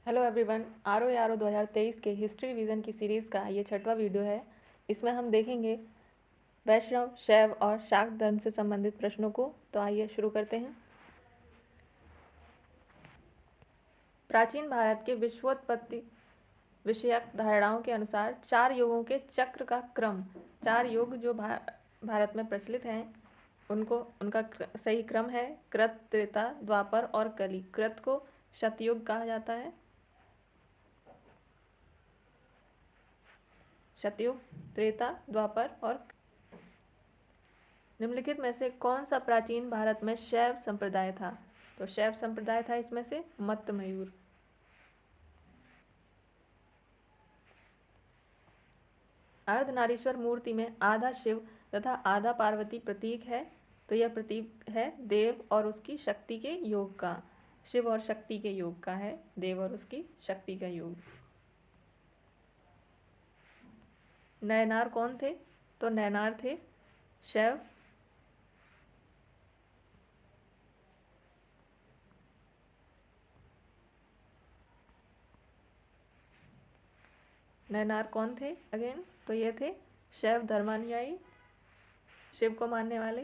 Hello everyone, R O 2023 के history revision की series का ये छठवां वीडियो है। इसमें हम देखेंगे वैष्णव, शैव और शाक्त धर्म से संबंधित प्रश्नों को। तो आइए शुरू करते हैं। प्राचीन भारत के विश्वोत्पत्ति विषयक धारणाओं के अनुसार 4 युगों के चक्र का क्रम, 4 युग जो भारत में प्रचलित हैं उनका सही क्रम है कृत, त्रेता, द्वापर और कली। कृत को सतयुग कहा जाता है। सतयुग, त्रेता, द्वापर और निम्नलिखित में से कौन सा प्राचीन भारत में शैव संप्रदाय था? तो शैव संप्रदाय था इसमें से मत्तमयूर। अर्धनारीश्वर मूर्ति में आधा शिव तथा आधा पार्वती प्रतीक है। तो यह प्रतीक है देव और उसकी शक्ति के योग का। शिव और शक्ति के योग का है, देव और उसकी शक्ति का योग। नयनार कौन थे? तो नयनार थे शैव। नयनार कौन थे अगेन? तो ये थे शैव धर्मानुयायी, शिव को मानने वाले।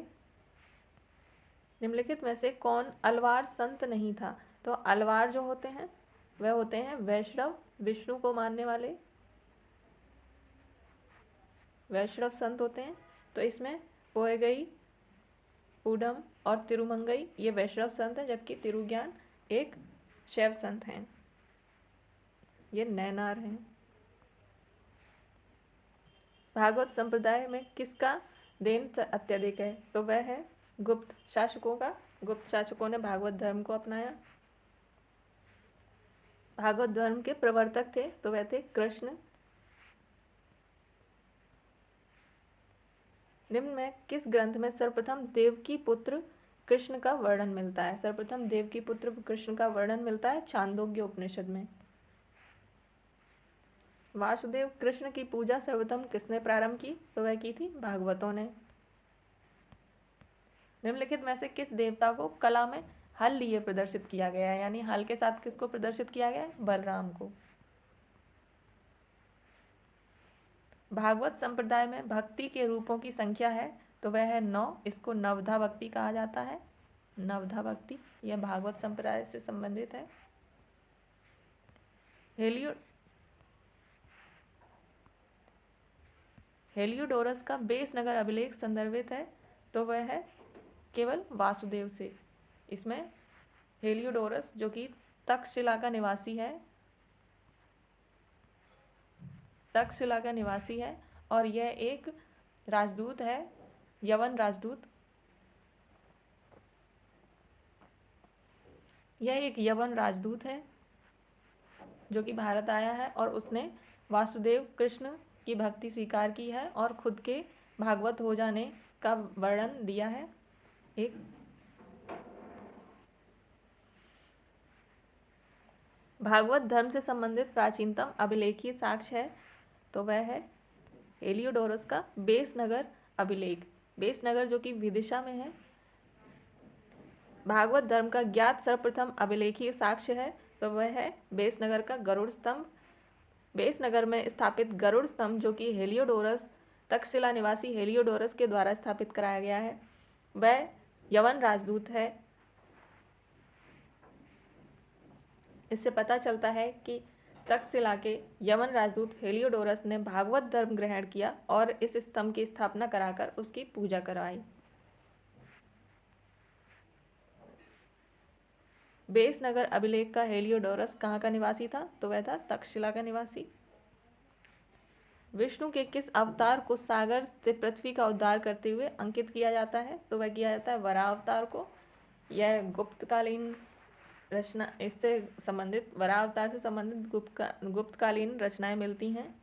निम्नलिखित में से कौन अलवार संत नहीं था? तो अलवार जो होते हैं वह होते हैं वैष्णव, विष्णु को मानने वाले वैष्णव संत होते हैं। तो इसमें पोएगई, पूडम और तिरुमंगई ये वैष्णव संत हैं, जबकि तिरुज्ञान एक शैव संत हैं। ये नयनार हैं। भागवत संप्रदाय में किसका देन अत्यधिक है? तो वह है गुप्त शासकों का। गुप्त शासकों ने भागवत धर्म को अपनाया। भागवत धर्म के प्रवर्तक थे तो वह थे कृष्ण। निम्न में किस ग्रंथ में सर्वप्रथम देवकी पुत्र कृष्ण का वर्णन मिलता है? सर्वप्रथम देवकी पुत्र कृष्ण का वर्णन मिलता है छांदोग्य उपनिषद में। वासुदेव कृष्ण की पूजा सर्वप्रथम किसने प्रारंभ की? तो वह की थी भागवतों ने। निम्नलिखित में से किस देवता को कला में हल लिए प्रदर्शित किया गया है? यानी हल के साथ किसको प्रदर्शित किया गया है? बलराम को। भागवत संप्रदाय में भक्ति के रूपों की संख्या है तो वह है 9। इसको नवधा भक्ति कहा जाता है। नवधा भक्ति यह भागवत संप्रदाय से संबंधित है। हेलियोडोरस का बेस नगर अभिलेख संदर्भित है तो वह है केवल वासुदेव से। इसमें हेलियोडोरस जो कि तक्षशिला का निवासी है, तक्षशिला का निवासी है और यह एक राजदूत है, यवन राजदूत। यह एक यवन राजदूत है जो कि भारत आया है और उसने वासुदेव कृष्ण की भक्ति स्वीकार की है और खुद के भागवत हो जाने का वर्णन दिया है। एक भागवत धर्म से संबंधित प्राचीनतम अभिलेखीय साक्ष्य है तो वह है हेलियोडोरस का बेस नगर अभिलेख। बेस नगर जो कि विदिशा में है। भागवत धर्म का ज्ञात सर्वप्रथम अभिलेखीय साक्ष्य है तो वह है बेस नगर का गरुड़ स्तंभ। बेस नगर में स्थापित गरुड़ स्तंभ जो कि हेलियोडोरस, तक्षशिला निवासी हेलियोडोरस के द्वारा स्थापित कराया गया है, वह यवन राजदूत है। इससे पता चलता है कि तक्षशिला के यवन राजदूत हेलियोडोरस ने भागवत धर्म ग्रहण किया और इस स्तंभ की स्थापना कराकर उसकी पूजा करवाई। बेस नगर अभिलेख का हेलियोडोरस कहाँ का निवासी था? तो वह था तक्षशिला का निवासी। विष्णु के किस अवतार को सागर से पृथ्वी का उद्धार करते हुए अंकित किया जाता है? तो वह किया जाता है वराह अवतार को। यह गुप्तकालीन रचना, इससे संबंधित वराह अवतार से संबंधित गुप्तकालीन रचनाएं मिलती हैं।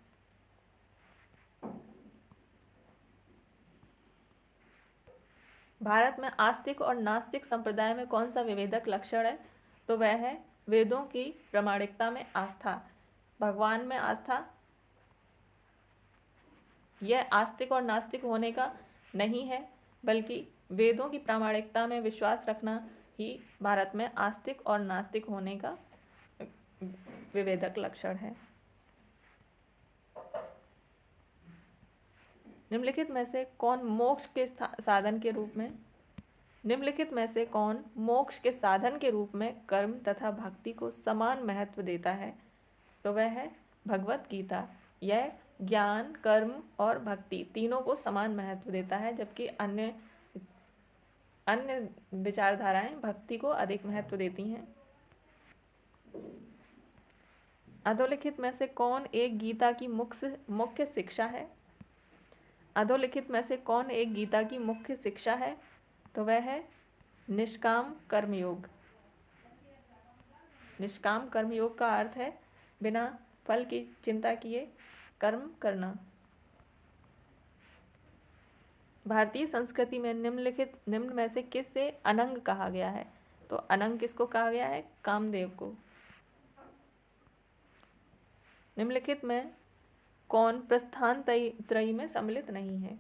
भारत में आस्तिक और नास्तिक संप्रदाय में कौन सा विभेदक लक्षण है? तो वह है वेदों की प्रामाणिकता में आस्था, भगवान में आस्था। यह आस्तिक और नास्तिक होने का नहीं है, बल्कि वेदों की प्रामाणिकता में विश्वास रखना ही भारत में आस्तिक और नास्तिक होने का विभेदक लक्षण है। निम्नलिखित में से कौन मोक्ष के साधन के रूप में निम्नलिखित में से कौन मोक्ष के साधन के रूप में कर्म तथा भक्ति को समान महत्व देता है? तो वह है भगवत गीता। यह ज्ञान, कर्म और भक्ति तीनों को समान महत्व देता है, जबकि अन्य विचारधाराएं भक्ति को अधिक महत्व देती हैं। अधोलिखित में से कौन एक गीता की मुख्य शिक्षा है? अधोलिखित में से कौन एक गीता की मुख्य शिक्षा है? तो वह है निष्काम कर्मयोग। निष्काम कर्मयोग का अर्थ है बिना फल की चिंता किए कर्म करना। भारतीय संस्कृति में निम्न में से किससे अनंग कहा गया है? तो अनंग किसको कहा गया है? कामदेव को। निम्नलिखित में कौन प्रस्थान त्रयी में सम्मिलित नहीं है?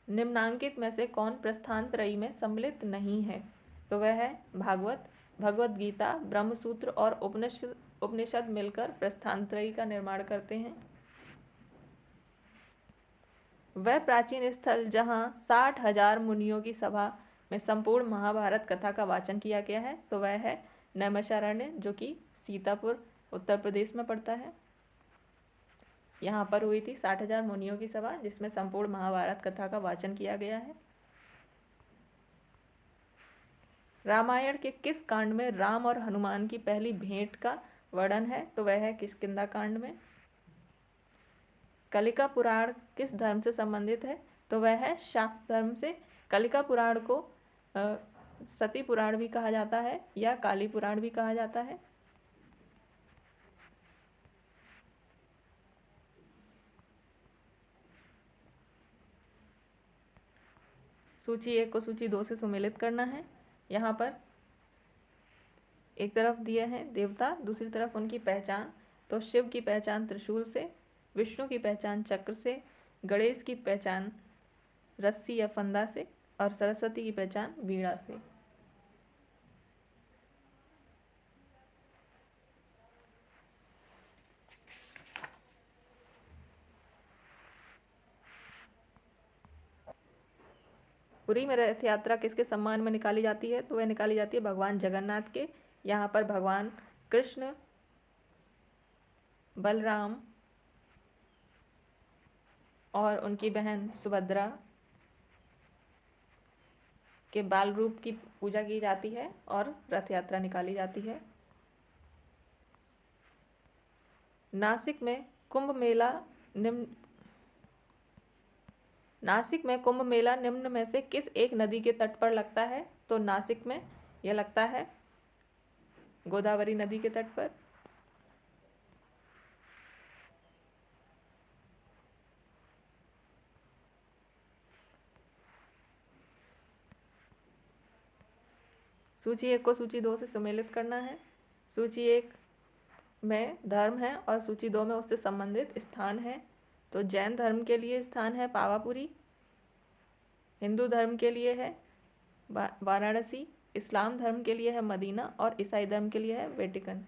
निम्नांकित में से कौन प्रस्थान त्रयी में सम्मिलित नहीं है? तो वह है भागवत, भगवत गीता, ब्रह्मसूत्र और उपनिषद मिलकर प्रस्थान त्रयी का निर्माण करते हैं। वह प्राचीन स्थल जहाँ 60,000 मुनियों की सभा में संपूर्ण महाभारत कथा का वाचन किया गया है, तो वह है नैमिषारण्य, जो कि सीतापुर उत्तर प्रदेश में पड़ता है। यहाँ पर हुई थी 60,000 मुनियों की सभा, जिसमें संपूर्ण महाभारत कथा का वाचन किया गया है। रामायण के किस कांड में राम और हनुमान की पहली भेंट का वर्णन है? तो वह है किष्किंधा कांड में। कलिका पुराण किस धर्म से संबंधित है? तो वह है शाक्त धर्म से। कलिका पुराण को सती पुराण भी कहा जाता है या काली पुराण भी कहा जाता है। सूची 1 को सूची 2 से सुमेलित करना है। यहाँ पर एक तरफ दिए हैं देवता, दूसरी तरफ उनकी पहचान। तो शिव की पहचान त्रिशूल से, विष्णु की पहचान चक्र से, गणेश की पहचान रस्सी या फंदा से और सरस्वती की पहचान वीणा से। पुरी में रथ यात्रा किसके सम्मान में निकाली जाती है? तो वह निकाली जाती है भगवान जगन्नाथ के। यहाँ पर भगवान कृष्ण, बलराम और उनकी बहन सुभद्रा के बाल रूप की पूजा की जाती है और रथ यात्रा निकाली जाती है। नासिक में कुंभ मेला निम्न में से किस एक नदी के तट पर लगता है? तो नासिक में यह लगता है गोदावरी नदी के तट पर। सूची 1 को सूची 2 से सुमेलित करना है। सूची 1 में धर्म है और सूची 2 में उससे संबंधित स्थान है। तो जैन धर्म के लिए स्थान है पावापुरी, हिंदू धर्म के लिए है वाराणसी, इस्लाम धर्म के लिए है मदीना और ईसाई धर्म के लिए है वेटिकन।